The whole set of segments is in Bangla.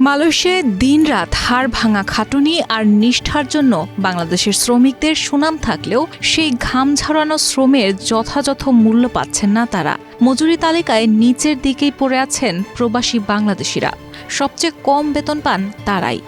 মালয়েশিয়ায় দিনরাত হাড় ভাঙা খাটুনি আর নিষ্ঠার জন্য বাংলাদেশের শ্রমিকদের সুনাম থাকলেও সেই ঘাম ঝরানো শ্রমের যথাযথ মূল্য পাচ্ছেন না তারা। মজুরি তালিকায় নিচের দিকেই পড়ে আছেন প্রবাসী বাংলাদেশিরা। সবচেয়ে কম বেতন পান তারাই।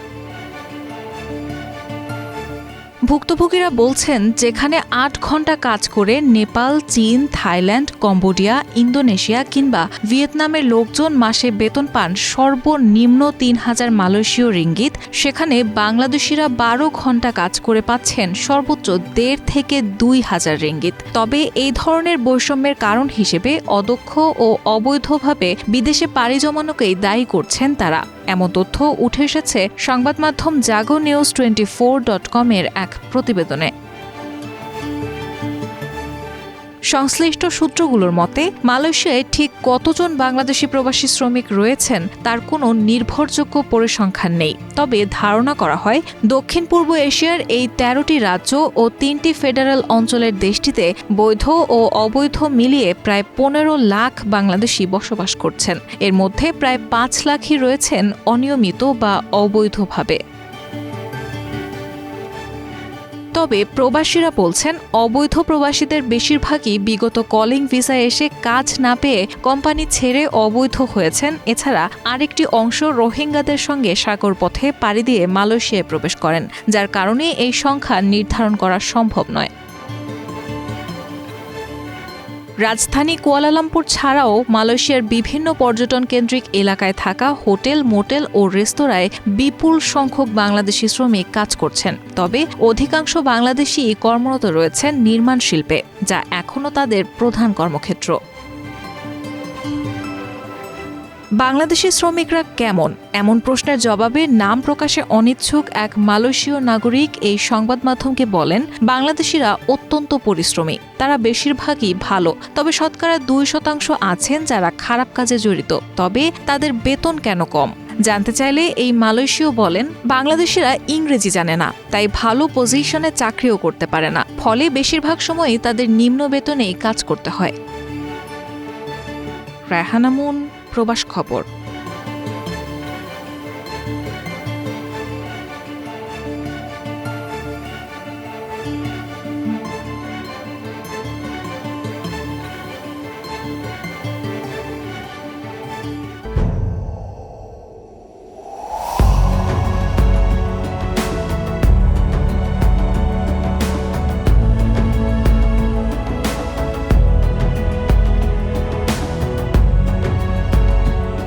ভুক্তভোগীরা বলছেন, যেখানে ৮ ঘণ্টা কাজ করে নেপাল, চীন, থাইল্যান্ড, কম্বোডিয়া, ইন্দোনেশিয়া কিংবা ভিয়েতনামের লোকজন মাসে বেতন পান সর্বনিম্ন ৩,০০০ মালয়েশীয় রিঙ্গিত, সেখানে বাংলাদেশিরা ১২ ঘণ্টা কাজ করে পাচ্ছেন সর্বোচ্চ ১,৫০০ থেকে ২,০০০ রিঙ্গিত। তবে এই ধরনের বৈষম্যের কারণ হিসেবে অদক্ষ ও অবৈধভাবে বিদেশে পাড়ি জমানোকেই দায়ী করছেন তারা। এমন তথ্য উঠে এসেছে সংবাদ মাধ্যম jagonews24.com-এর এক প্রতিবেদনে। সংশ্লিষ্ট সূত্রগুলোর মতে, মালয়েশিয়ায় ঠিক কতজন বাংলাদেশি প্রবাসী শ্রমিক রয়েছেন তার কোনো নির্ভরযোগ্য পরিসংখ্যান নেই। তবে ধারণা করা হয়, দক্ষিণ পূর্ব এশিয়ার এই ১৩টি রাজ্য ও ৩টি ফেডারেল অঞ্চলের দেশটিতে বৈধ ও অবৈধ মিলিয়ে প্রায় ১৫ লাখ বাংলাদেশি বসবাস করছেন। এর মধ্যে প্রায় ৫ লাখই রয়েছেন অনিয়মিত বা অবৈধভাবে। তবে প্রবাসীরা বলছেন, অবৈধ প্রবাসীদের বেশিরভাগই বিগত কলিং ভিসায় এসে কাজ না পেয়ে কোম্পানি ছেড়ে অবৈধ হয়েছেন। এছাড়া আরেকটি অংশ রোহিঙ্গাদের সঙ্গে সাগর পথে পাড়ি দিয়ে মালয়েশিয়ায় প্রবেশ করেন, যার কারণে এই সংখ্যা নির্ধারণ করা সম্ভব নয়। রাজধানী কুয়ালালামপুর ছাড়াও মালয়েশিয়ার বিভিন্ন পর্যটন কেন্দ্রিক এলাকায় থাকা হোটেল, মোটেল ও রেস্তোরাঁয় বিপুল সংখ্যক বাংলাদেশি শ্রমিক কাজ করছেন। তবে অধিকাংশ বাংলাদেশী কর্মরত রয়েছেন নির্মাণ শিল্পে, যা এখনও তাদের প্রধান কর্মক্ষেত্র। বাংলাদেশি শ্রমিকরা কেমন? এমন প্রশ্নের জবাবে নাম প্রকাশে অনিচ্ছুক এক মালয়েশীয় নাগরিক এই সংবাদ মাধ্যমকে বলেন, বাংলাদেশিরা অত্যন্ত পরিশ্রমী। তারা বেশিরভাগই ভালো, তবে শতকরা ২% আছেন যারা খারাপ কাজে জড়িত। তবে তাদের বেতন কেন কম জানতে চাইলে এই মালয়েশীয় বলেন, বাংলাদেশিরা ইংরেজি জানে না, তাই ভালো পজিশনে চাকরিও করতে পারে না। ফলে বেশিরভাগ সময়ই তাদের নিম্ন বেতনেই কাজ করতে হয়। রায়হানা মুন, প্রবাস খবর।